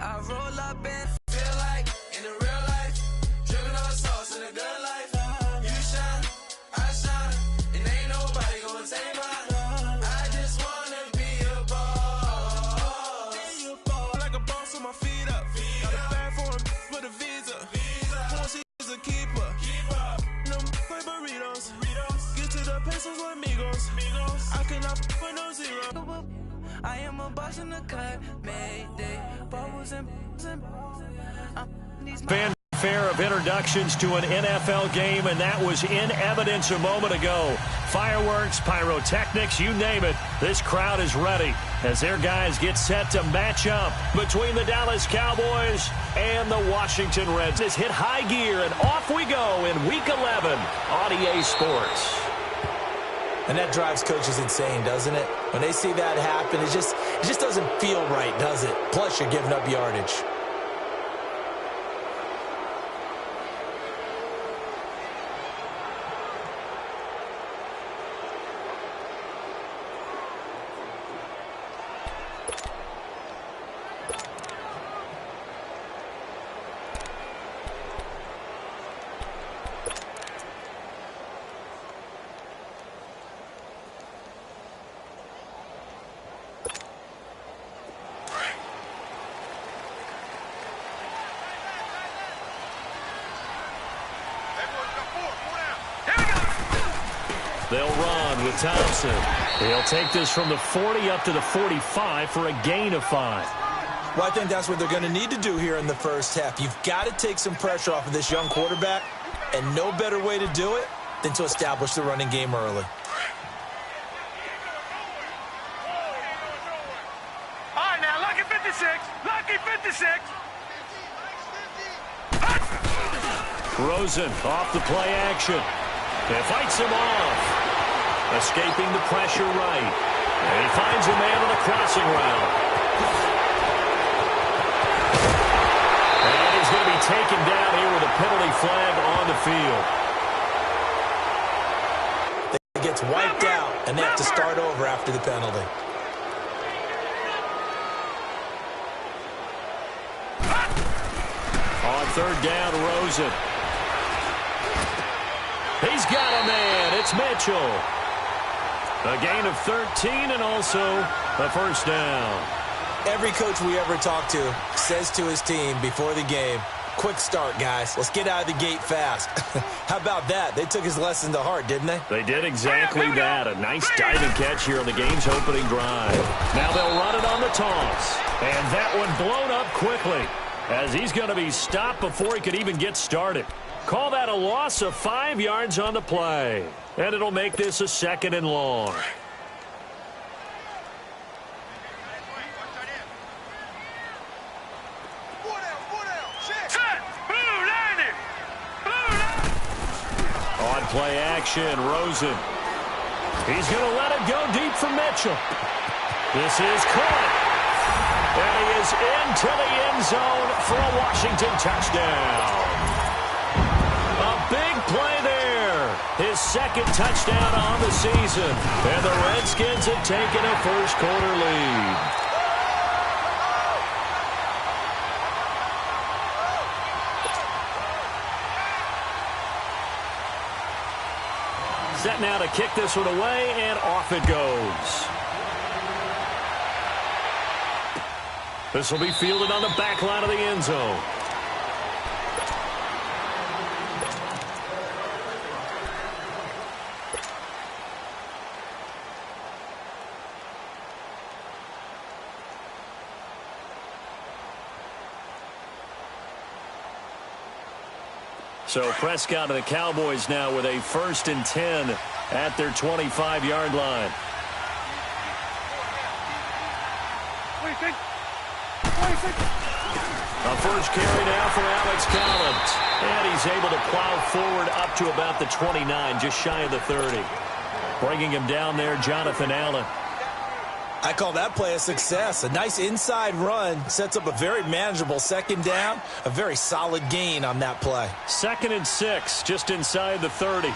I roll up and feel like in the real life, dripping on sauce in a good life. You shine, I shine, and ain't nobody gonna take mine. I just wanna be a boss. Like a boss with my feet up. Got a bag for him with a visa. Once he's a keeper. Them play burritos. Get to the pesos with amigos. I cannot put no zero. I am a boss in the cut. Mayday. Bubbles and Fanfare of introductions to an NFL game, and that was in evidence a moment ago. Fireworks, pyrotechnics, you name it. This crowd is ready as their guys get set to match up between the Dallas Cowboys and the Washington Redskins. It's hit high gear, and off we go in Week 11 on EA Sports. And that drives coaches insane, doesn't it? When they see that happen, it just doesn't feel right, does it? Plus, you're giving up yardage. They'll run with Thompson. He'll take this from the 40 up to the 45 for a gain of 5. Well, I think that's what they're going to need to do here in the first half. You've got to take some pressure off of this young quarterback, and no better way to do it than to establish the running game early. All right, now, lucky 56. Lucky 56. Rosen off the play action. It fights him off. Escaping the pressure right. And he finds a man on the crossing route. And he's going to be taken down here with a penalty flag on the field. He gets wiped out, and they have to start over after the penalty. On third down, Rosen. He's got a man. It's Mitchell. A gain of 13 and also a first down. Every coach we ever talk to says to his team before the game, quick start, guys. Let's get out of the gate fast. How about that? They took his lesson to heart, didn't they? They did exactly that. A nice diving catch here on the game's opening drive. Now they'll run it on the toss. And that one blown up quickly as he's going to be stopped before he could even get started. Call that a loss of 5 yards on the play. And it'll make this a 2nd and long. On play action, Rosen. He's going to let it go deep for Mitchell. This is caught. And he is into the end zone for a Washington touchdown. A big play there. His 2nd touchdown on the season. And the Redskins have taken a first-quarter lead. Set now to kick this one away, and off it goes. This will be fielded on the back line of the end zone. So Prescott and the Cowboys now with a 1st and 10 at their 25-yard line. A first carry now for Alex Collins. And he's able to plow forward up to about the 29, just shy of the 30. Bringing him down there, Jonathan Allen. I call that play a success. A nice inside run sets up a very manageable 2nd down. A very solid gain on that play. 2nd and 6, just inside the 30.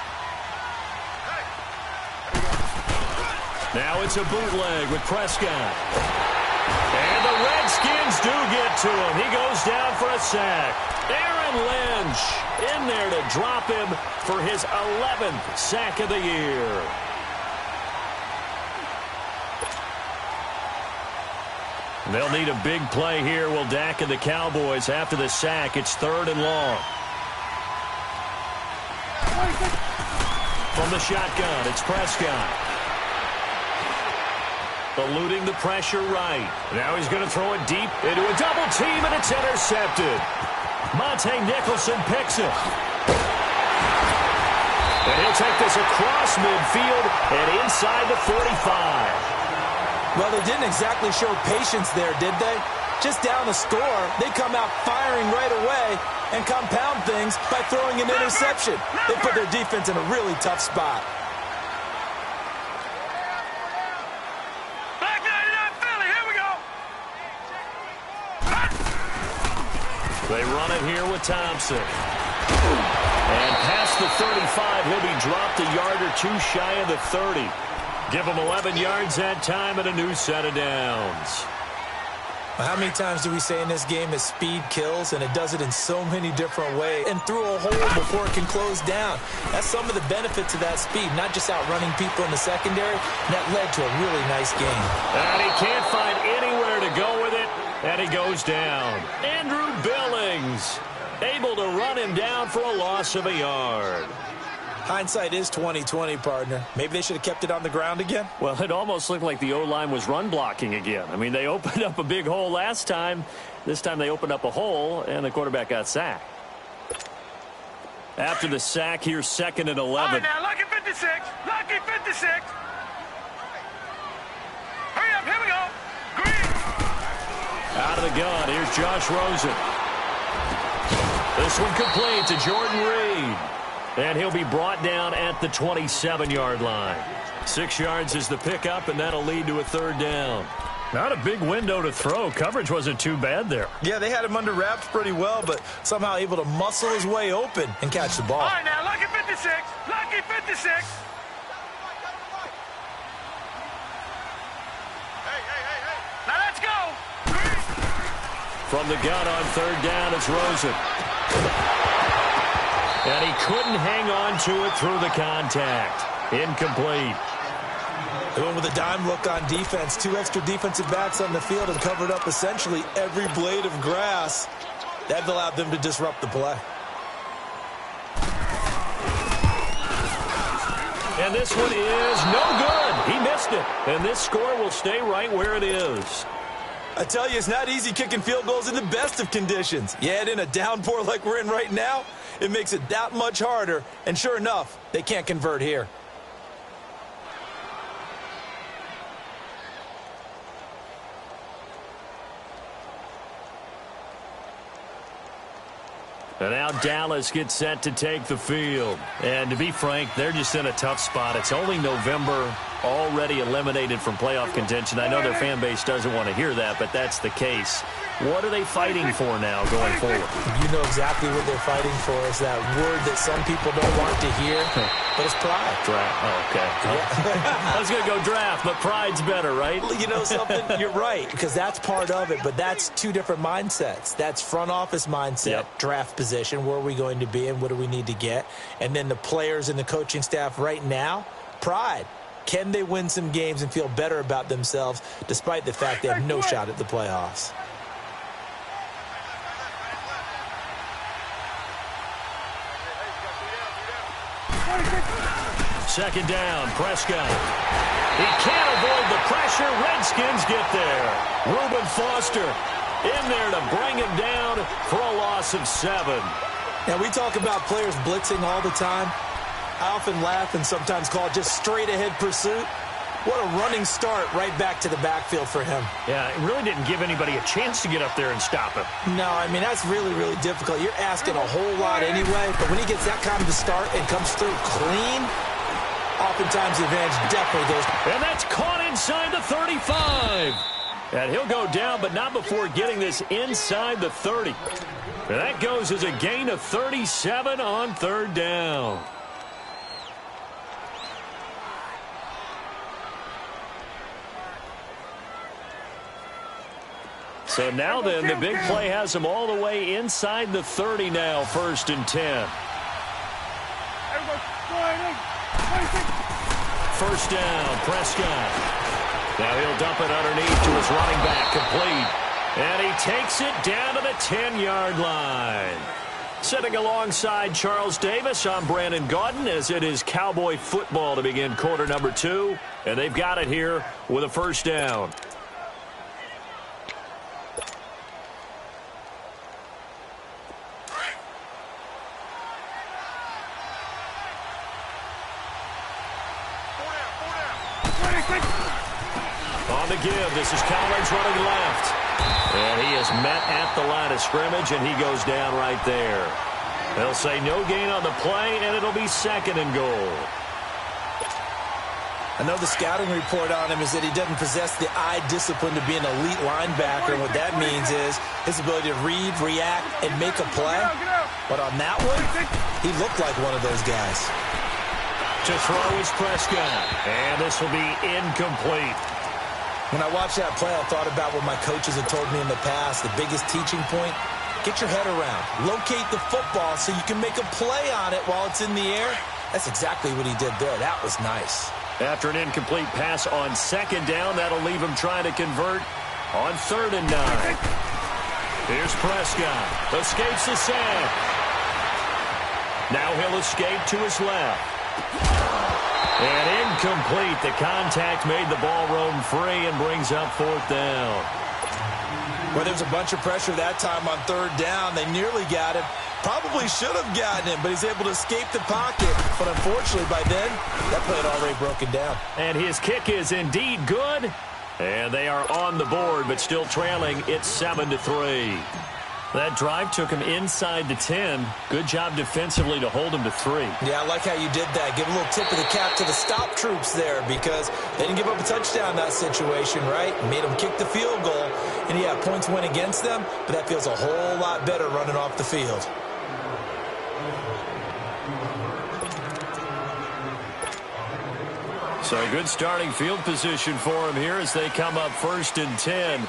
Now it's a bootleg with Prescott. And the Redskins do get to him. He goes down for a sack. Aaron Lynch in there to drop him for his 11th sack of the year. They'll need a big play here. Will Dak and the Cowboys after the sack. It's 3rd and long. From the shotgun, it's Prescott. Eluding the pressure right. Now he's going to throw it deep into a double team, and it's intercepted. Monte Nicholson picks it. And he'll take this across midfield and inside the 45. Well, they didn't exactly show patience there, did they? Just down a score, they come out firing right away and compound things by throwing an interception. They put their defense in a really tough spot. Back 99 Philly, here we go. They run it here with Thompson. And past the 35, he'll be dropped a yard or two shy of the 30. Give him 11 yards that time and a new set of downs. How many times do we say in this game that speed kills, and it does it in so many different ways, and through a hole before it can close down? That's some of the benefits of that speed, not just outrunning people in the secondary. And that led to a really nice game. And he can't find anywhere to go with it, and he goes down. Andrew Billings able to run him down for a loss of a yard. Hindsight is 20/20, partner. Maybe they should have kept it on the ground again. Well, it almost looked like the O-line was run blocking again. I mean, they opened up a big hole last time. This time they opened up a hole, and the quarterback got sacked. After the sack, here's 2nd and 11. All right, now, lucky 56. Lucky 56. Hurry up, here we go. Green. Out of the gun, here's Josh Rosen. This one complete to Jordan Reed. And he'll be brought down at the 27-yard line. 6 yards is the pickup, and that'll lead to a 3rd down. Not a big window to throw. Coverage wasn't too bad there. Yeah, they had him under wraps pretty well, but somehow able to muscle his way open and catch the ball. All right, now, lucky 56. Lucky 56. Now let's go. From the gun on 3rd down, it's Rosen. And he couldn't hang on to it through the contact. Incomplete. They went with a dime look on defense. 2 extra defensive backs on the field and covered up essentially every blade of grass. That allowed them to disrupt the play. And this one is no good. He missed it. And this score will stay right where it is. I tell you, it's not easy kicking field goals in the best of conditions. You add in a downpour like we're in right now, it makes it that much harder. And sure enough, they can't convert here. And now Dallas gets set to take the field. And to be frank, they're just in a tough spot. It's only November, already eliminated from playoff contention. I know their fan base doesn't want to hear that, but that's the case. What are they fighting for now going forward? You know exactly what they're fighting for. Is that word that some people don't want to hear, but it's pride. Draft. Oh, okay. I was going to go draft, but pride's better, right? You know something? You're right, because that's part of it, but that's 2 different mindsets. That's front office mindset, draft position, where are we going to be and what do we need to get? And then the players and the coaching staff right now, pride. Can they win some games and feel better about themselves despite the fact they have no shot at the playoffs? Second down, Prescott. He can't avoid the pressure. Redskins get there. Reuben Foster in there to bring him down for a loss of 7. Now, we talk about players blitzing all the time. I often laugh and sometimes call it just straight-ahead pursuit. What a running start right back to the backfield for him. Yeah, it really didn't give anybody a chance to get up there and stop him. No, I mean, that's really, really difficult. You're asking a whole lot anyway, but when he gets that kind of a start and comes through clean, oftentimes the advantage definitely goes. And that's caught inside the 35. And he'll go down, but not before getting this inside the 30. And that goes as a gain of 37 on 3rd down. So now then, the big play has them all the way inside the 30 now, 1st and 10. First down, Prescott. Now he'll dump it underneath to his running back, complete. And he takes it down to the 10-yard line. Sitting alongside Charles Davis, I'm Brandon Gaudin, as it is Cowboy football to begin quarter number 2. And they've got it here with a first down. On the give, this is Collins running left. And he is met at the line of scrimmage, and he goes down right there. They'll say no gain on the play, and it'll be 2nd and goal. I know the scouting report on him is that he doesn't possess the eye discipline to be an elite linebacker. And what that means is his ability to read, react, and make a play. But on that one, he looked like one of those guys. To throw is Prescott, and this will be incomplete. When I watched that play, I thought about what my coaches had told me in the past. The biggest teaching point, get your head around. Locate the football so you can make a play on it while it's in the air. That's exactly what he did there. That was nice. After an incomplete pass on 2nd down, that'll leave him trying to convert on 3rd and 9. Here's Prescott. Escapes the sack. Now he'll escape to his left. And incomplete. The contact made the ball roam free and brings up 4th down. Well, there's a bunch of pressure that time on 3rd down. They nearly got him. Probably should have gotten him, but he's able to escape the pocket. But unfortunately, by then, that play had already broken down. And his kick is indeed good. And they are on the board, but still trailing. It's 7-3. That drive took him inside the 10. Good job defensively to hold him to 3. Yeah, I like how you did that. Give a little tip of the cap to the stop troops there, because they didn't give up a touchdown in that situation, right? Made them kick the field goal. And yeah, points went against them, but that feels a whole lot better running off the field. So good starting field position for him here as they come up 1st and 10.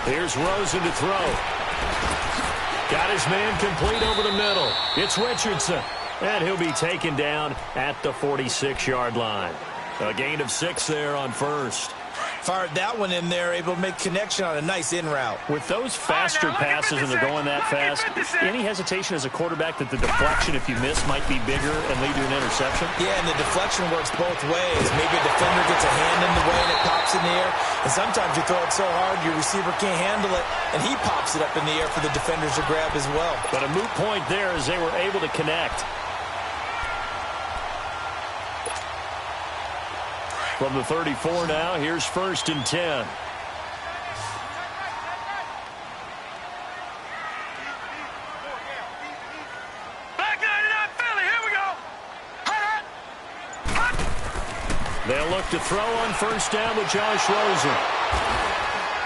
Here's Rosen to throw. Got his man complete over the middle. It's Richardson. And he'll be taken down at the 46-yard line. A gain of 6 there on 1st. Fired that one in there, able to make connection on a nice in route. With those faster passes and they're going that fast, any hesitation as a quarterback that the deflection, if you miss, might be bigger and lead to an interception? Yeah, and the deflection works both ways. Maybe a defender gets a hand in the way and it pops in the air. And sometimes you throw it so hard your receiver can't handle it, and he pops it up in the air for the defenders to grab as well. But a moot point there as they were able to connect. From the 34 now, here's 1st and 10. Back 99 Philly, here we go. They'll look to throw on 1st down with Josh Rosen.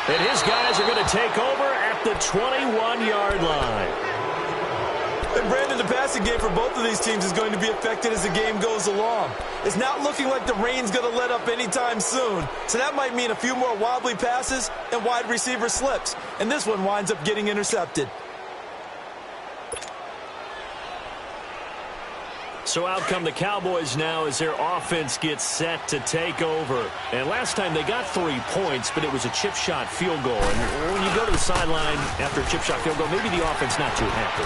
And his guys are going to take over at the 21-yard line. And Brandon, the passing game for both of these teams is going to be affected as the game goes along. It's not looking like the rain's going to let up anytime soon. So that might mean a few more wobbly passes and wide receiver slips. And this one winds up getting intercepted. So out come the Cowboys now as their offense gets set to take over. And last time they got 3 points, but it was a chip shot field goal. And when you go to the sideline after a chip shot field goal, maybe the offense not too happy.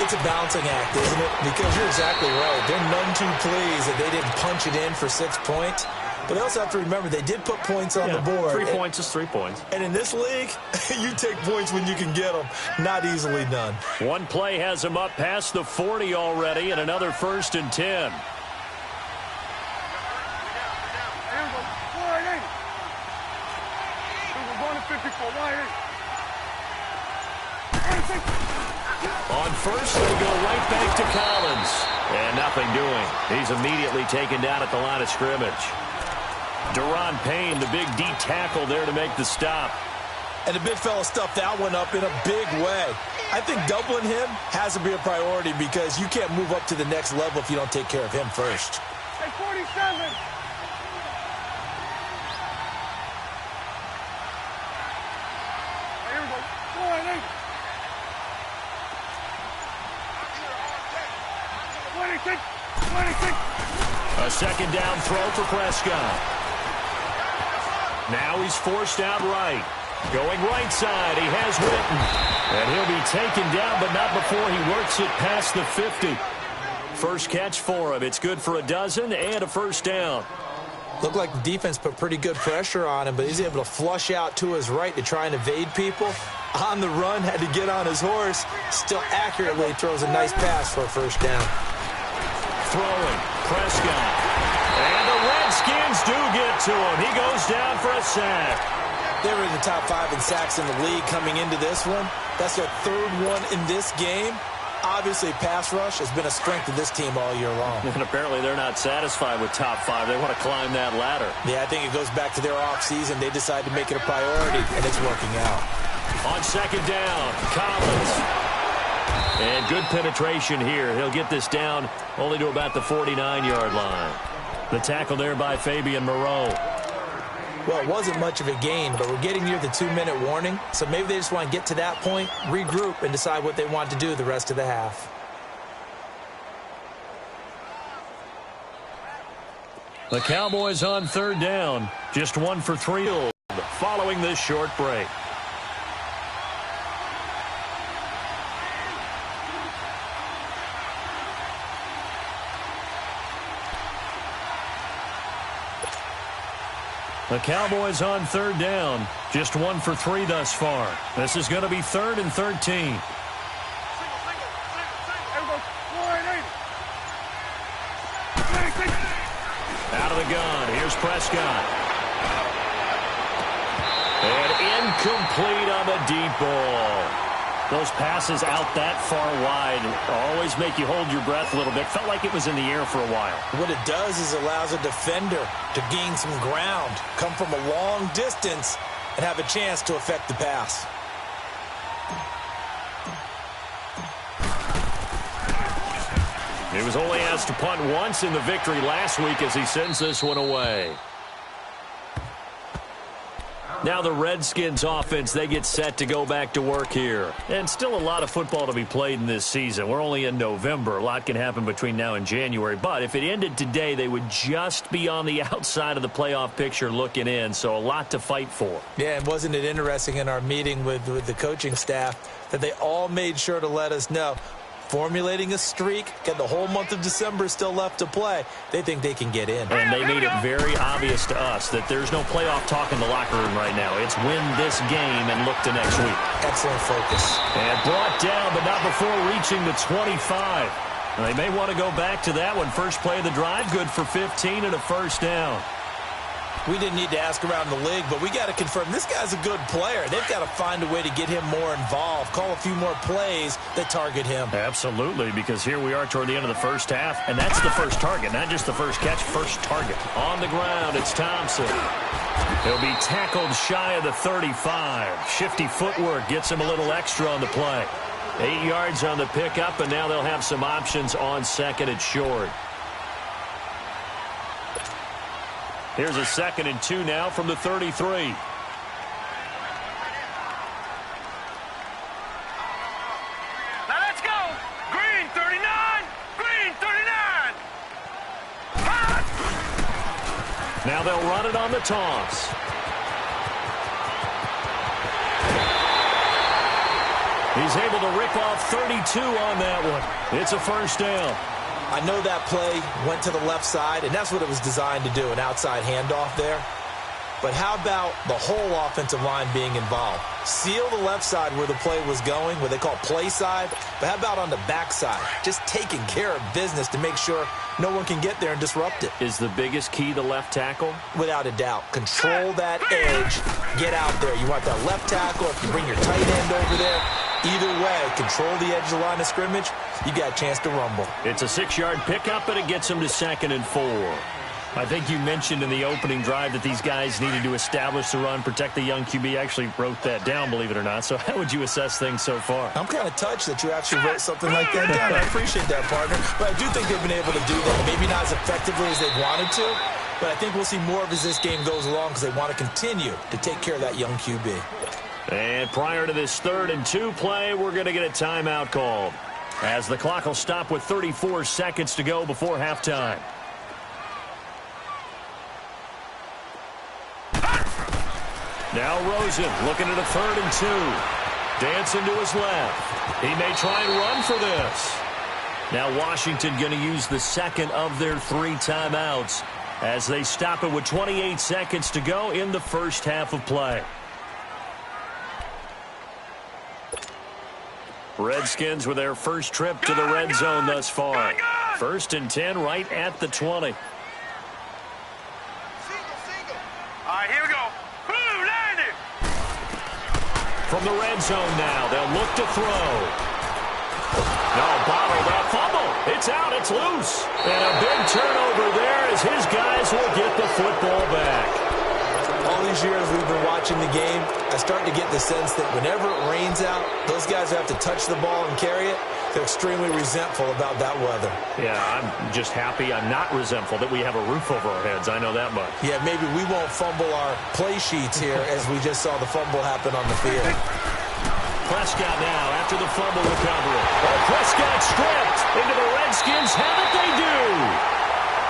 It's a balancing act, isn't it? Because you're exactly right. They're none too pleased that they didn't punch it in for 6 points. But they also have to remember they did put points on the board. 3 points is 3 points. And in this league, you take points when you can get them. Not easily done. One play has them up past the 40 already, and another 1st and 10. On 1st, they go right back to Collins. And nothing doing. He's immediately taken down at the line of scrimmage. Deron Payne, the big D tackle there to make the stop. And the big fella stuffed that one up in a big way. I think doubling him has to be a priority because you can't move up to the next level if you don't take care of him first. Hey, 47. 26, 26. A second down throw for Prescott. Now he's forced out right. Going right side, he has Witten. And he'll be taken down, but not before he works it past the 50. First catch for him. It's good for a dozen and a first down. Looked like the defense put pretty good pressure on him, but he's able to flush out to his right to try and evade people. On the run, had to get on his horse. Still accurately throws a nice pass for a first down. Throwing, Prescott. And the Redskins do get to him. He goes down for a sack. They were in the top 5 in sacks in the league coming into this one. That's their third one in this game. Obviously, pass rush has been a strength of this team all year long. And apparently they're not satisfied with top 5. They want to climb that ladder. Yeah, I think it goes back to their offseason. They decided to make it a priority, and it's working out. On second down, Collins. And good penetration here. He'll get this down only to about the 49-yard line. The tackle there by Fabian Moreau. Well, it wasn't much of a gain, but we're getting near the 2-minute warning, so maybe they just want to get to that point, regroup, and decide what they want to do the rest of the half. The Cowboys on third down, just 1 for 3 following this short break. The Cowboys on third down, just 1 for 3 thus far. This is going to be 3rd and 13. Out of the gun, here's Prescott. And incomplete on the deep ball. Those passes out that far wide always make you hold your breath a little bit. Felt like it was in the air for a while. What it does is allows a defender to gain some ground, come from a long distance, and have a chance to affect the pass. He was only asked to punt once in the victory last week as he sends this one away. Now the Redskins offense, they get set to go back to work here. And still a lot of football to be played in this season. We're only in November. A lot can happen between now and January. But if it ended today, they would just be on the outside of the playoff picture looking in. So a lot to fight for. Yeah, and wasn't it interesting in our meeting with the coaching staff that they all made sure to let us know, formulating a streak, got the whole month of December still left to play. They think they can get in. And they made it very obvious to us that there's no playoff talk in the locker room right now. It's win this game and look to next week. Excellent focus. And brought down, but not before reaching the 25. They may want to go back to that one. First play of the drive, good for 15 and a first down. We didn't need to ask around the league, but we got to confirm this guy's a good player. They've got to find a way to get him more involved, call a few more plays that target him. Absolutely, because here we are toward the end of the first half, and that's the first target, not just the first catch, first target. On the ground, it's Thompson. He'll be tackled shy of the 35. Shifty footwork gets him a little extra on the play. 8 yards on the pickup, and now they'll have some options on second and short. Here's a 2nd and 2 now from the 33. Now let's go. Green 39. Green 39. Hot. Now they'll run it on the toss. He's able to rip off 32 on that one. It's a first down. I know that play went to the left side, and that's what it was designed to do, an outside handoff there. But how about the whole offensive line being involved? Seal the left side where the play was going, what they call play side. But how about on the back side? Just taking care of business to make sure no one can get there and disrupt it. Is the biggest key the left tackle? Without a doubt. Control that edge. Get out there. You want that left tackle. If you bring your tight end over there, either way, control the edge of the line of scrimmage, you got a chance to rumble. It's a 6-yard pickup, and it gets them to 2nd and 4. I think you mentioned in the opening drive that these guys needed to establish the run, protect the young QB. I actually wrote that down, believe it or not. So how would you assess things so far? I'm kind of touched that you actually wrote something like that down. I appreciate that, partner. But I do think they've been able to do that. Maybe not as effectively as they wanted to, but I think we'll see more of as this game goes along because they want to continue to take care of that young QB. And prior to this 3rd and 2 play, we're going to get a timeout called. as the clock will stop with 34 seconds to go before halftime. Now Rosen looking at a 3rd and 2. Dancing to his left. He may try and run for this. Now Washington going to use the second of their 3 timeouts as they stop it with 28 seconds to go in the first half of play. Redskins with their first trip to the red zone thus far. 1st and 10 right at the 20. All right, here we go. From the red zone now, they'll look to throw. No, bottled up, fumble. It's out, it's loose. And a big turnover there as his guys will get the football back. All these years we've been watching the game, I start to get the sense that whenever it rains out, those guys who have to touch the ball and carry it, they're extremely resentful about that weather. Yeah, I'm just happy I'm not resentful that we have a roof over our heads. I know that much. Yeah, maybe we won't fumble our play sheets here as we just saw the fumble happen on the field. Prescott now after the fumble recovery. Oh, Prescott stripped into the Redskins. Have it they do.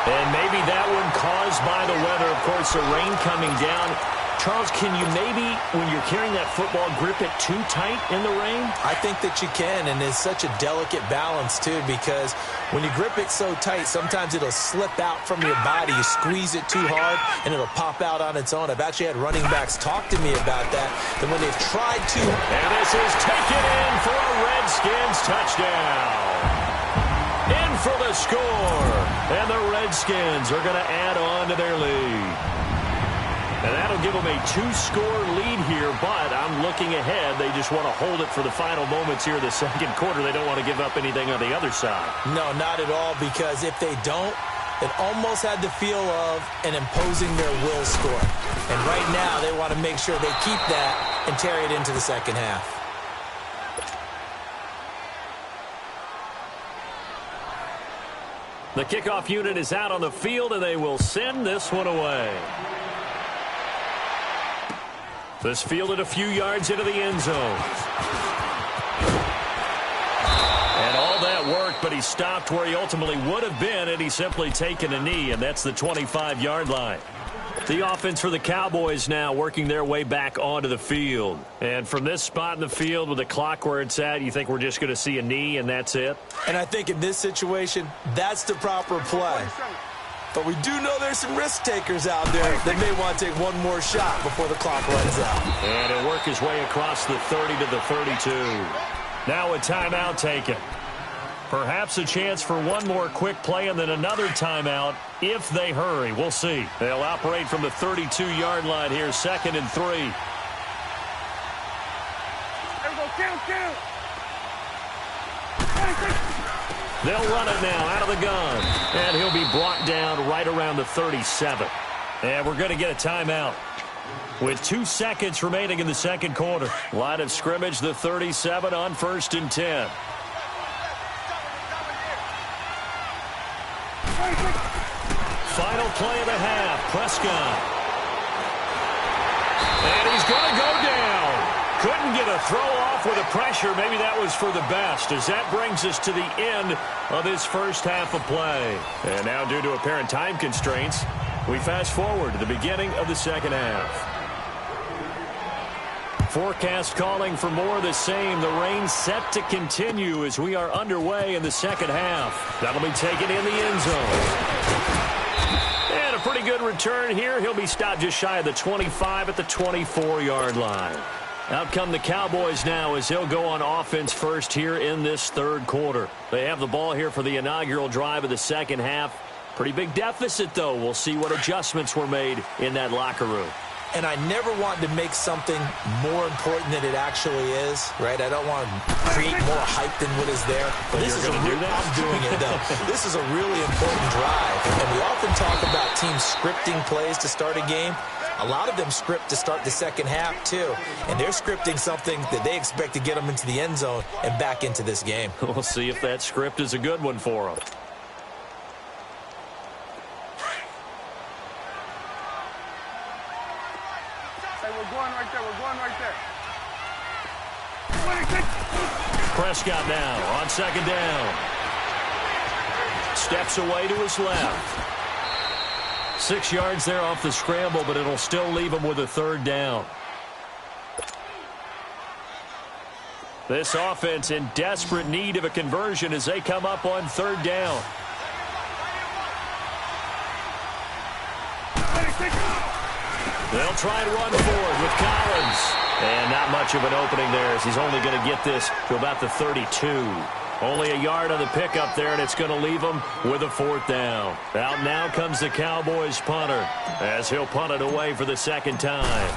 And maybe that one caused by the weather. Of course, the rain coming down. Charles, can you maybe, when you're carrying that football, grip it too tight in the rain? I think that you can, and it's such a delicate balance, too, because when you grip it so tight, sometimes it'll slip out from your body. You squeeze it too hard, and it'll pop out on its own. I've actually had running backs talk to me about that when they've tried to. And this is taken in for a Redskins touchdown. In for the score. And the Redskins are going to add on to their lead. And that'll give them a 2-score lead here, but I'm looking ahead. They just want to hold it for the final moments here of the second quarter. They don't want to give up anything on the other side. No, not at all, because if they don't, it almost had the feel of an imposing their will score. And right now, they want to make sure they keep that and carry it into the second half. The kickoff unit is out on the field, and they will send this one away. This fielded a few yards into the end zone. And all that worked, but he stopped where he ultimately would have been had he simply taken a knee, and that's the 25-yard line. The offense for the Cowboys now working their way back onto the field. And from this spot in the field with the clock where it's at, you think we're just going to see a knee and that's it? And I think in this situation, that's the proper play. But we do know there's some risk takers out there that may want to take one more shot before the clock runs out. And he'll work his way across the 30 to the 32. Now a timeout taken. Perhaps a chance for one more quick play and then another timeout if they hurry. We'll see. They'll operate from the 32-yard line here, 2nd and 3. There we go, kill. They'll run it now out of the gun. And he'll be brought down right around the 37. And we're going to get a timeout. With 2 seconds remaining in the second quarter. Line of scrimmage, the 37 on 1st and 10. Final play of the half. Prescott. And he's going to go down. Couldn't get a throw off with the pressure. Maybe that was for the best, as that brings us to the end of this first half of play. And now, due to apparent time constraints, we fast forward to the beginning of the second half. Forecast calling for more of the same. The rain set to continue as we are underway in the second half. That'll be taken in the end zone. And a pretty good return here. He'll be stopped just shy of the 25 at the 24-yard line. Out come the Cowboys now as they'll go on offense first here in this third quarter. They have the ball here for the inaugural drive of the second half. Pretty big deficit, though. We'll see what adjustments were made in that locker room. And I never want to make something more important than it actually is, right? I don't want to create more hype than what is there. But this is I'm doing it, though. This is a really important drive. And we often talk about teams scripting plays to start a game. A lot of them script to start the second half, too. And they're scripting something that they expect to get them into the end zone and back into this game. We'll see if that script is a good one for them. Hey, we're going right there. Prescott now on second down. Steps away to his left. 6 yards there off the scramble, but it'll still leave him with a third down. This offense in desperate need of a conversion as they come up on third down. They'll try and run forward with Collins. And not much of an opening there as he's only going to get this to about the 32. Only a yard on the pickup there, and it's going to leave him with a fourth down. Out now comes the Cowboys punter as he'll punt it away for the second time.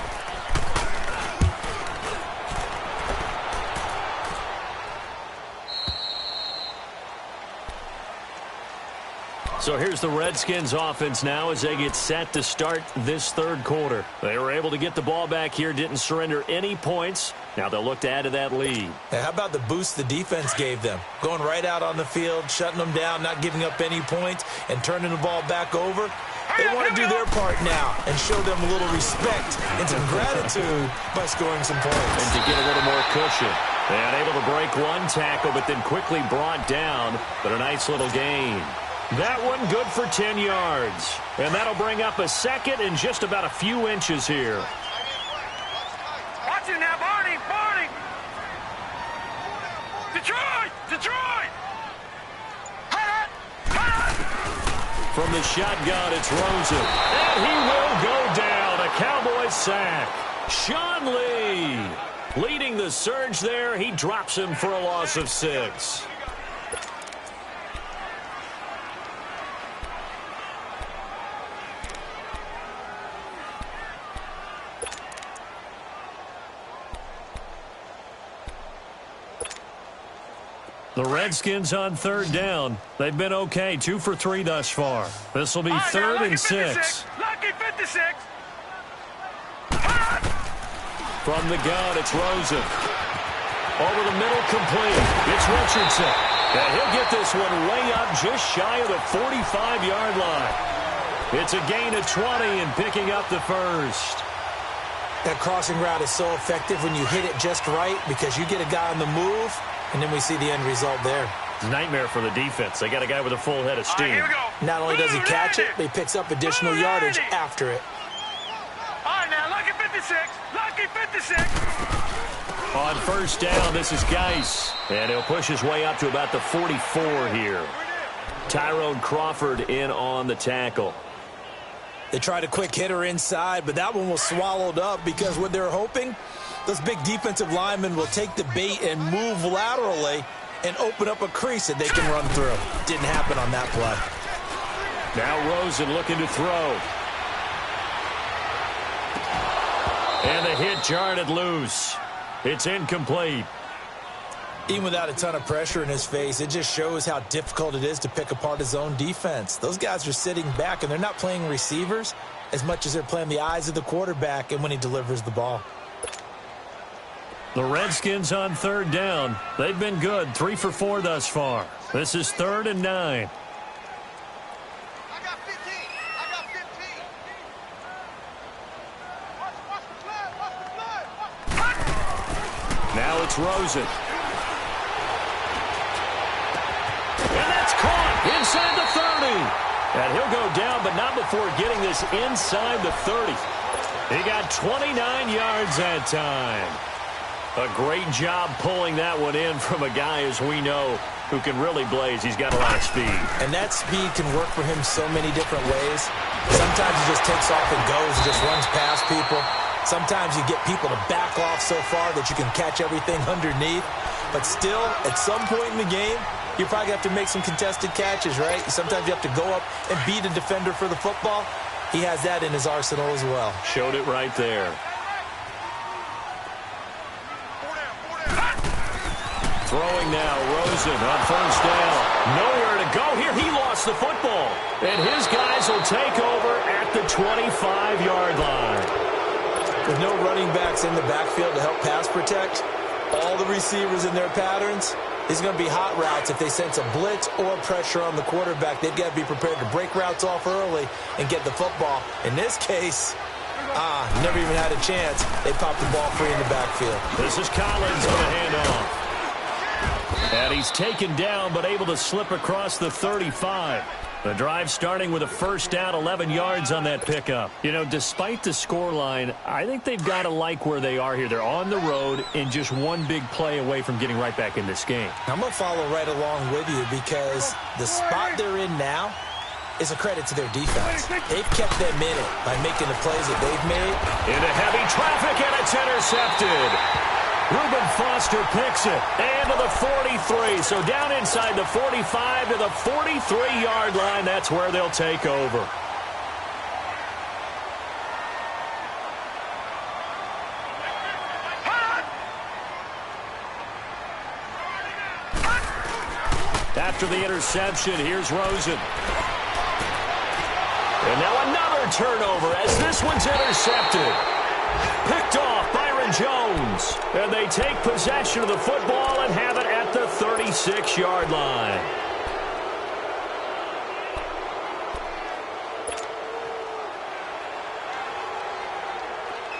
So here's the Redskins offense now as they get set to start this third quarter. They were able to get the ball back here, didn't surrender any points. Now they'll look to add to that lead. Hey, how about the boost the defense gave them? Going right out on the field, shutting them down, not giving up any points, and turning the ball back over. They want to do their part now and show them a little respect and some gratitude by scoring some points. And to get a little more cushion. And able to break one tackle, but then quickly brought down. But a nice little gain. That one good for 10 yards. And that'll bring up a second and just about a few inches here. Watch it now, Barney, Barney. Detroit, Detroit. From the shotgun, it's Rosen. And he will go down. A Cowboys sack. Sean Lee leading the surge there. He drops him for a loss of 6. The Redskins on third down. They've been okay, 2 for 3 thus far. This will be third and 6. Lucky 56. From the gun, it's Rosen. Over the middle, complete. It's Richardson. And he'll get this one way up just shy of the 45-yard line. It's a gain of 20 and picking up the first. That crossing route is so effective when you hit it just right because you get a guy on the move, and then we see the end result there. It's a nightmare for the defense. They got a guy with a full head of steam. Here we go. Not only does he catch it, but he picks up additional yardage after it. All right, now, lucky 56. Lucky 56. On first down, this is Geis. And he'll push his way up to about the 44 here. Tyrone Crawford in on the tackle. They tried a quick hitter inside, but that one was swallowed up because what they're hoping, those big defensive linemen will take the bait and move laterally and open up a crease that they can run through. Didn't happen on that play. Now Rosen looking to throw. And the hit jarred it loose. It's incomplete. Even without a ton of pressure in his face, it just shows how difficult it is to pick apart his own defense. Those guys are sitting back, and they're not playing receivers as much as they're playing the eyes of the quarterback and when he delivers the ball. The Redskins on third down. They've been good, 3 for 4 thus far. This is 3rd and 9. I got 15. I got 15. Watch the blood. Watch the blood. Now it's Rosen. And that's caught inside the 30. And he'll go down, but not before getting this inside the 30. He got 29 yards that time. A great job pulling that one in from a guy, as we know, who can really blaze. He's got a lot of speed. And that speed can work for him so many different ways. Sometimes he just takes off and goes and just runs past people. Sometimes you get people to back off so far that you can catch everything underneath. But still, at some point in the game, you probably have to make some contested catches, right? Sometimes you have to go up and beat a defender for the football. He has that in his arsenal as well. Showed it right there. Throwing now, Rosen on first down. Nowhere to go here. He lost the football. And his guys will take over at the 25-yard line. With no running backs in the backfield to help pass protect, all the receivers in their patterns, these are going to be hot routes. If they sense a blitz or pressure on the quarterback, they've got to be prepared to break routes off early and get the football. In this case, Never even had a chance. They popped the ball free in the backfield. This is Collins on the handoff. And he's taken down but able to slip across the 35. The drive starting with a first down, 11 yards on that pickup. You know, despite the scoreline, I think they've got to like where they are here. They're on the road and just one big play away from getting right back in this game. I'm going to follow right along with you because the spot they're in now is a credit to their defense. They've kept them in it by making the plays that they've made. Into heavy traffic, and it's intercepted. Reuben Foster picks it, and to the 43. So down inside the 45 to the 43-yard line. That's where they'll take over. After the interception, here's Rosen. And now another turnover as this one's intercepted. Picked off Byron Jones. And they take possession of the football and have it at the 36-yard line.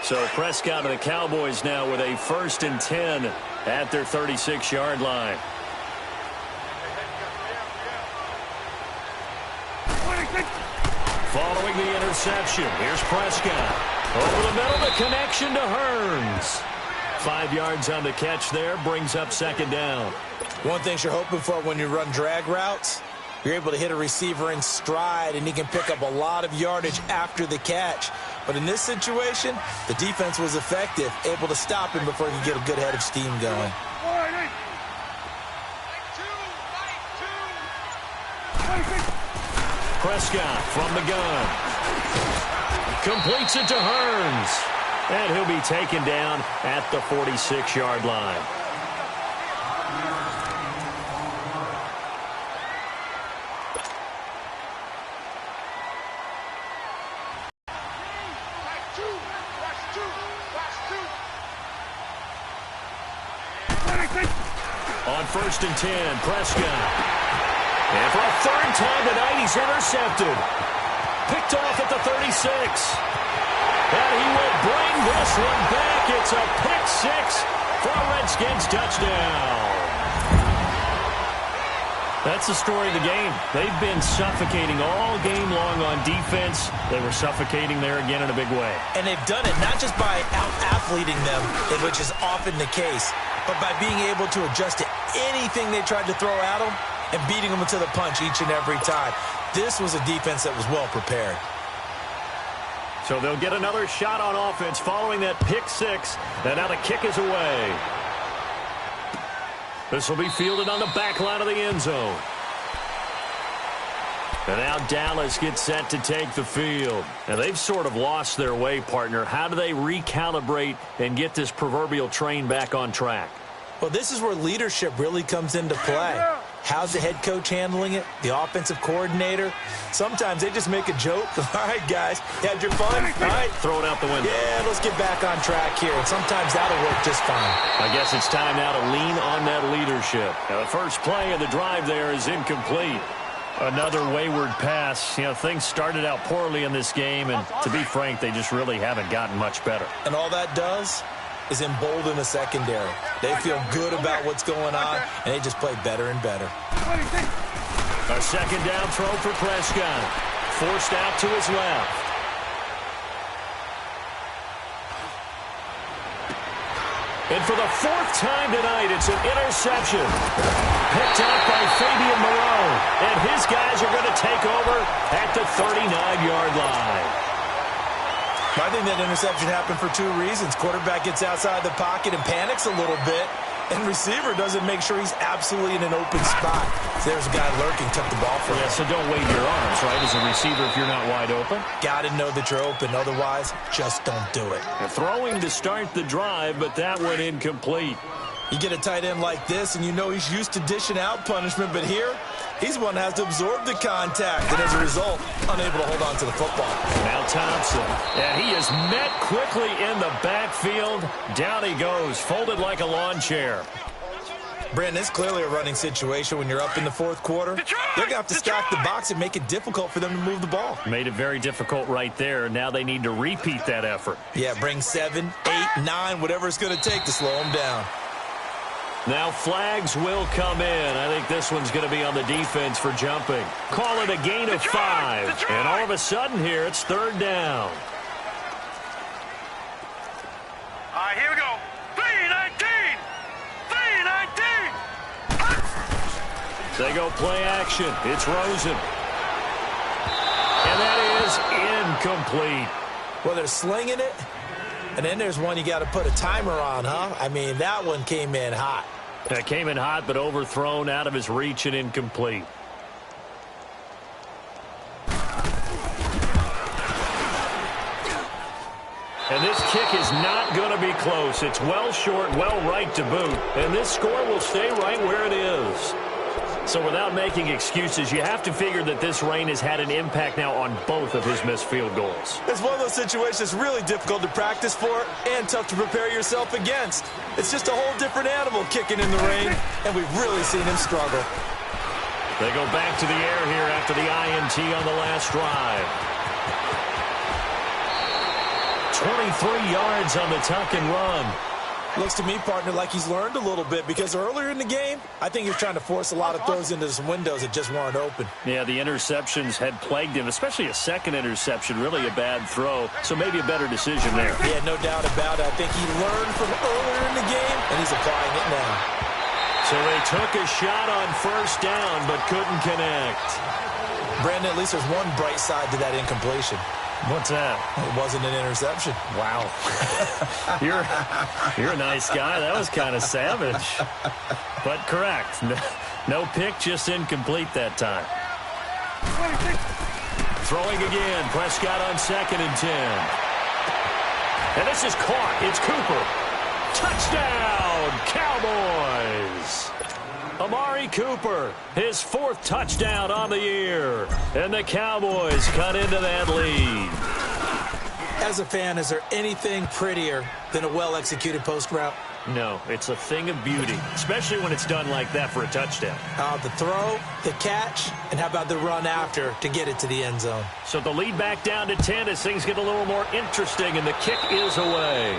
So Prescott and the Cowboys now with a 1st and 10 at their 36-yard line. Following the interception, here's Prescott. Over the middle, the connection to Hearns. 5 yards on the catch there, brings up 2nd down. One thing you're hoping for when you run drag routes, you're able to hit a receiver in stride, and he can pick up a lot of yardage after the catch. But in this situation, the defense was effective, able to stop him before he could get a good head of steam going. Prescott from the gun. Completes it to Hearns. And he'll be taken down at the 46-yard line. On 1st and 10, Prescott. And for a 3rd time tonight, he's intercepted. Picked off at the 36. And he will bring this one back. It's a pick-6 for a Redskins touchdown. That's the story of the game. They've been suffocating all game long on defense. They were suffocating there again in a big way. And they've done it not just by out-athleting them, which is often the case, but by being able to adjust to anything they tried to throw at them and beating them to the punch each and every time. This was a defense that was well prepared. So they'll get another shot on offense following that pick-6. And now the kick is away. This will be fielded on the back line of the end zone. And now Dallas gets set to take the field. And they've sort of lost their way, partner. How do they recalibrate and get this proverbial train back on track? Well, this is where leadership really comes into play. How's the head coach handling it? The offensive coordinator? Sometimes they just make a joke. All right, guys, you had your fun? All right. Throw it out the window. Yeah, let's get back on track here. And sometimes that'll work just fine. I guess it's time now to lean on that leadership. Now, the first play of the drive there is incomplete. Another wayward pass. You know, things started out poorly in this game, and to be frank, they just really haven't gotten much better. And all that does is embolden the secondary. They feel good about what's going on, and they just play better and better. A 2nd down throw for Prescott. Forced out to his left. And for the 4th time tonight, it's an interception. Picked up by Fabian Moreau. And his guys are going to take over at the 39-yard line. I think that interception happened for 2 reasons. Quarterback gets outside the pocket and panics a little bit, and receiver doesn't make sure he's absolutely in an open spot. So there's a guy lurking, took the ball from him. So don't wave your arms, right, as a receiver if you're not wide open. Got to know that you're open. Otherwise, just don't do it. And throwing to start the drive, but that went incomplete. You get a tight end like this, and you know he's used to dishing out punishment, but here, he's one that has to absorb the contact, and as a result, unable to hold on to the football. Now Thompson, and he is met quickly in the backfield. Down he goes, folded like a lawn chair. Brandon, it's clearly a running situation when you're up in the fourth quarter. They're going to have to stack the box and make it difficult for them to move the ball. Made it very difficult right there. Now they need to repeat that effort. Yeah, bring 7, 8, 9, whatever it's going to take to slow them down. Now flags will come in. I think this one's going to be on the defense for jumping. Call it a gain of 5. And all of a sudden here, it's third down. All right, here we go. 3-19. 3-19. They go play action. It's Rosen. And that is incomplete. Well, they're slinging it. And then there's one you got to put a timer on, huh? I mean, that one came in hot. That came in hot, but overthrown, out of his reach, and incomplete. And this kick is not going to be close. It's well short, well right to boot. And this score will stay right where it is. So without making excuses, you have to figure that this rain has had an impact now on both of his missed field goals. It's one of those situations really difficult to practice for and tough to prepare yourself against. It's just a whole different animal kicking in the rain, and we've really seen him struggle. They go back to the air here after the INT on the last drive. 23 yards on the tuck and run. Looks to me, partner, like he's learned a little bit because earlier in the game, I think he was trying to force a lot of throws into some windows that just weren't open. Yeah, the interceptions had plagued him, especially a second interception, really a bad throw. So maybe a better decision there. Yeah, no doubt about it. I think he learned from earlier in the game, and he's applying it now. So they took a shot on first down, but couldn't connect. Brandon, at least there's one bright side to that incompletion. What's that? It wasn't an interception. Wow. You're a nice guy. That was kind of savage. But correct. No pick, just incomplete that time. Throwing again. Prescott on 2nd and 10. And this is caught. It's Cooper. Touchdown, Cowboys. Amari Cooper, his 4th touchdown on the year. And the Cowboys cut into that lead. As a fan, is there anything prettier than a well-executed post route? No, it's a thing of beauty, especially when it's done like that for a touchdown. The throw, the catch, and how about the run after to get it to the end zone? So the lead back down to 10 as things get a little more interesting, and the kick is away.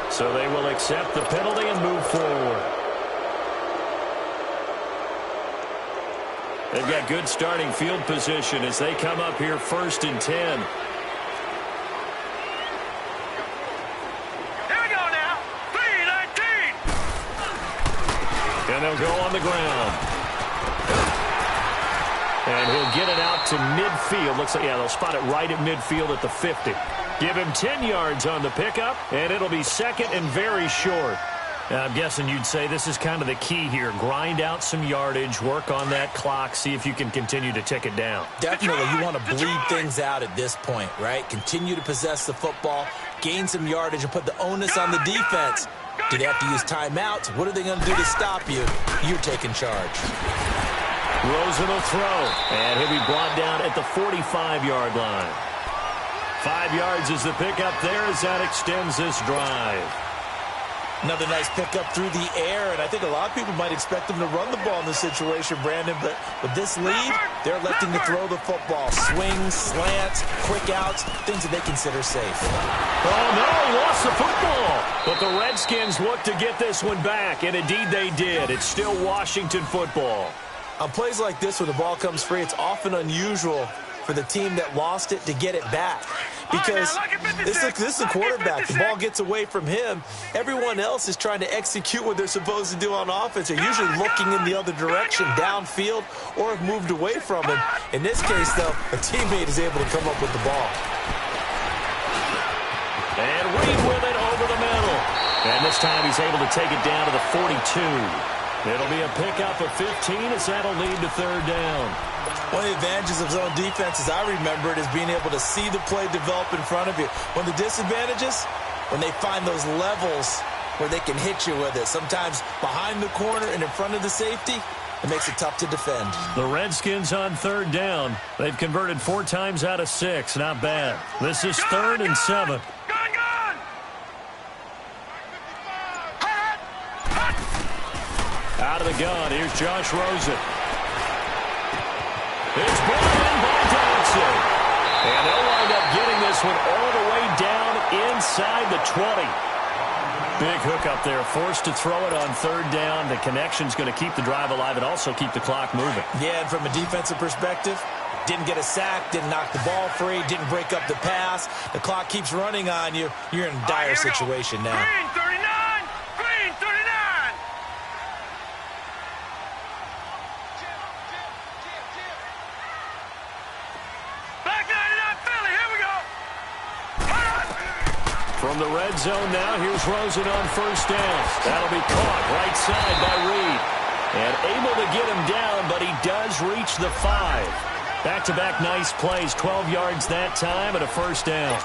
So they will accept the penalty and move forward. They've got good starting field position as they come up here 1st and 10. Here we go now. 3-19. And they'll go on the ground. And he'll get it out to midfield. Looks like, yeah, they'll spot it right at midfield at the 50. Give him 10 yards on the pickup, and it'll be 2nd and very short. I'm guessing you'd say this is kind of the key here. Grind out some yardage, work on that clock, see if you can continue to tick it down. Definitely, you want to bleed things out at this point, right? Continue to possess the football, gain some yardage, and put the onus on the defense. Do they have to use timeouts? What are they going to do to stop you? You're taking charge. Rosen will throw, and he'll be brought down at the 45-yard line. 5 yards is the pickup there as that extends this drive. Another nice pickup through the air, and I think a lot of people might expect them to run the ball in this situation, Brandon, but with this lead, they're electing to throw the football. Swings, slants, quick outs, things that they consider safe. Oh, no, lost the football. But the Redskins look to get this one back, and indeed they did. It's still Washington football. On plays like this where the ball comes free, it's often unusual for the team that lost it to get it back. Because this is the quarterback. The ball gets away from him. Everyone else is trying to execute what they're supposed to do on offense. They're usually looking in the other direction, downfield, or have moved away from him. In this case, though, a teammate is able to come up with the ball. And Reed with it over the middle. And this time he's able to take it down to the 42. It'll be a pickup of 15 as that'll lead to 3rd down. One of the advantages of zone defense, as I remember it, is being able to see the play develop in front of you. One of the disadvantages, when they find those levels where they can hit you with it, sometimes behind the corner and in front of the safety, it makes it tough to defend. The Redskins on 3rd down. They've converted 4 times out of 6. Not bad. This is 3rd and 7. the gun. Here's Josh Rosen. It's brought in by Dodson. And they'll wind up getting this one all the way down inside the 20. Big hook up there, forced to throw it on third down. The connection's going to keep the drive alive and also keep the clock moving. Yeah, and from a defensive perspective, didn't get a sack, didn't knock the ball free, didn't break up the pass. The clock keeps running on you. You're in a dire situation now. Green 39! Green 39! Back 99 Philly, here we go! From the red zone now, here's Rosen on first down. That'll be caught right side by Reed. And able to get him down, but he does reach the 5. Back-to-back nice plays, 12 yards that time and a first down.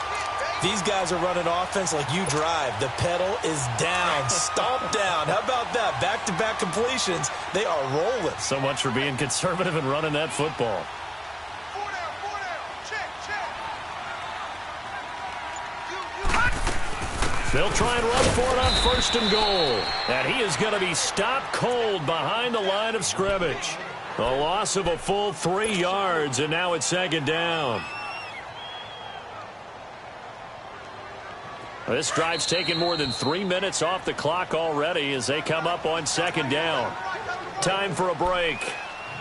These guys are running offense like you drive. The pedal is down, stomp down. How about that? Back-to-back completions. They are rolling. So much for being conservative and running that football. 4 down. Check. They'll try and run for it on first and goal. And he is going to be stopped cold behind the line of scrimmage. A loss of a full 3 yards, and now it's second down. This drive's taken more than 3 minutes off the clock already as they come up on second down. Time for a break.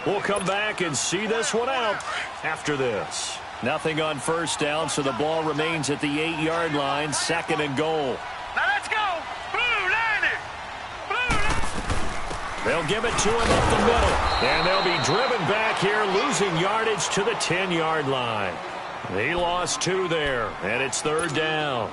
We'll come back and see this one out after this. Nothing on first down, so the ball remains at the 8-yard line, second and goal. Now let's go! Blue 90! They'll give it to him up the middle, and they'll be driven back here, losing yardage to the 10-yard line. He lost 2 there, and it's third down.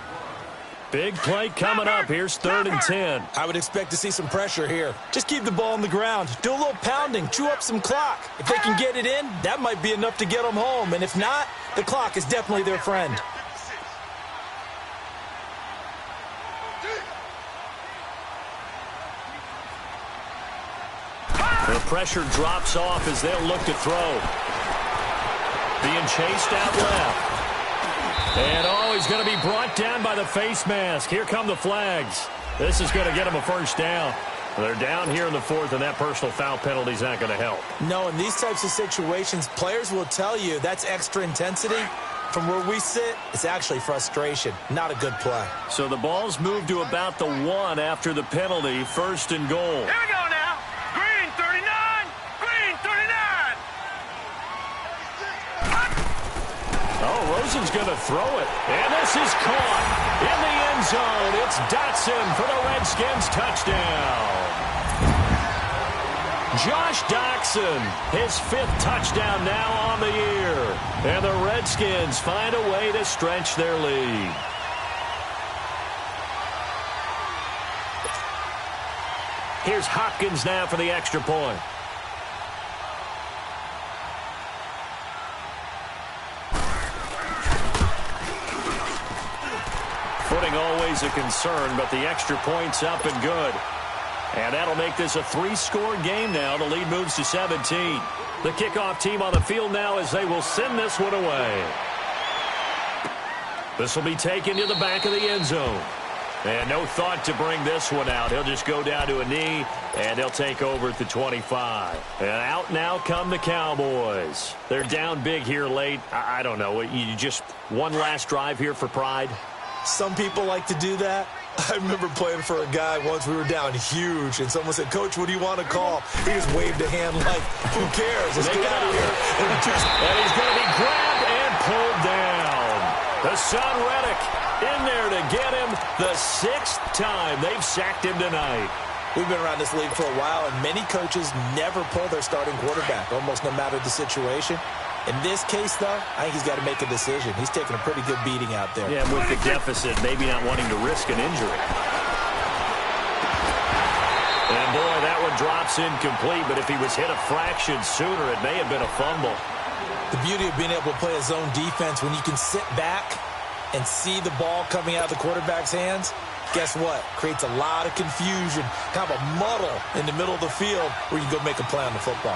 Big play coming up. Here's 3rd and 10. I would expect to see some pressure here. Just keep the ball on the ground. Do a little pounding. Chew up some clock. If they can get it in, that might be enough to get them home. And if not, the clock is definitely their friend. The pressure drops off as they'll look to throw. Being chased out left. And he's going to be brought down by the face mask. Here come the flags. This is going to get him a first down. They're down here in the 4th, and that personal foul penalty is not going to help. No, in these types of situations, players will tell you that's extra intensity. From where we sit, it's actually frustration. Not a good play. So the ball's moved to about the 1 after the penalty. First and goal. Here we go now. Green 39! Green 39! Oh, Rosen's going to throw it. And this is caught in the end zone. It's Dotson for the Redskins touchdown. Josh Doctson, his 5th touchdown now on the year. And the Redskins find a way to stretch their lead. Here's Hopkins now for the extra point. Footing always a concern, but the extra point's up and good. And that'll make this a 3-score game now. The lead moves to 17. The kickoff team on the field now as they will send this one away. This will be taken to the back of the end zone. And no thought to bring this one out. He'll just go down to a knee, and they'll take over at the 25. And out now come the Cowboys. They're down big here late. I don't know. You just one last drive here for pride? Some people like to do that. I remember playing for a guy once. We were down huge, and someone said, "Coach, what do you want to call?" He just waved a hand like, "Who cares? Let's get out of here." And he's going to be grabbed and pulled down. The Son Reddick in there to get him the 6th time they've sacked him tonight. We've been around this league for a while, and many coaches never pull their starting quarterback, almost no matter the situation. In this case, though, I think he's got to make a decision. He's taking a pretty good beating out there. Yeah, with the deficit, maybe not wanting to risk an injury. And, boy, that one drops incomplete, but if he was hit a fraction sooner, it may have been a fumble. The beauty of being able to play a zone defense, when you can sit back and see the ball coming out of the quarterback's hands, guess what? Creates a lot of confusion, kind of a muddle in the middle of the field where you can go make a play on the football.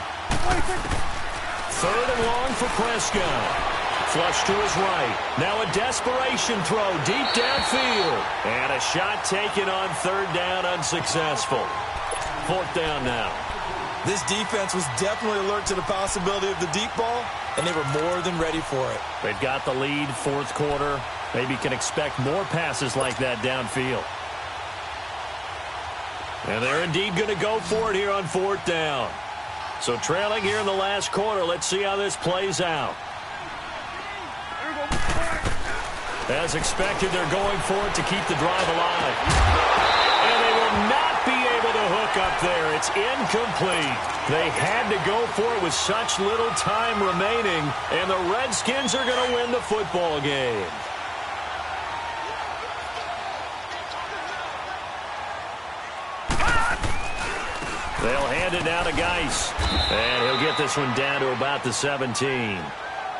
3rd and long for Prescott. Flush to his right. Now a desperation throw deep downfield. And a shot taken on 3rd down, unsuccessful. 4th down now. This defense was definitely alert to the possibility of the deep ball, and they were more than ready for it. They've got the lead, fourth quarter. Maybe can expect more passes like that downfield. And they're indeed going to go for it here on fourth down. So trailing here in the last quarter. Let's see how this plays out. As expected, they're going for it to keep the drive alive. And they will not be able to hook up there. It's incomplete. They had to go for it with such little time remaining, and the Redskins are going to win the football game. They'll hand it down to Geis, and he'll get this one down to about the 17.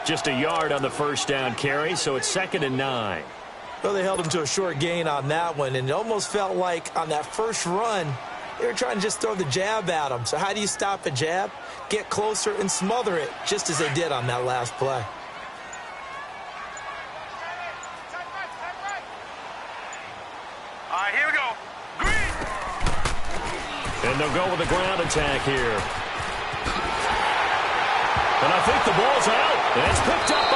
Just a yard on the first down carry, so it's 2nd and 9. Well, they held him to a short gain on that one, and it almost felt like on that first run, they were trying to just throw the jab at him. So how do you stop a jab? Get closer and smother it, just as they did on that last play. All right, here we go. Green. And they'll go with the ground attack here. And I think the ball's out. And it's picked up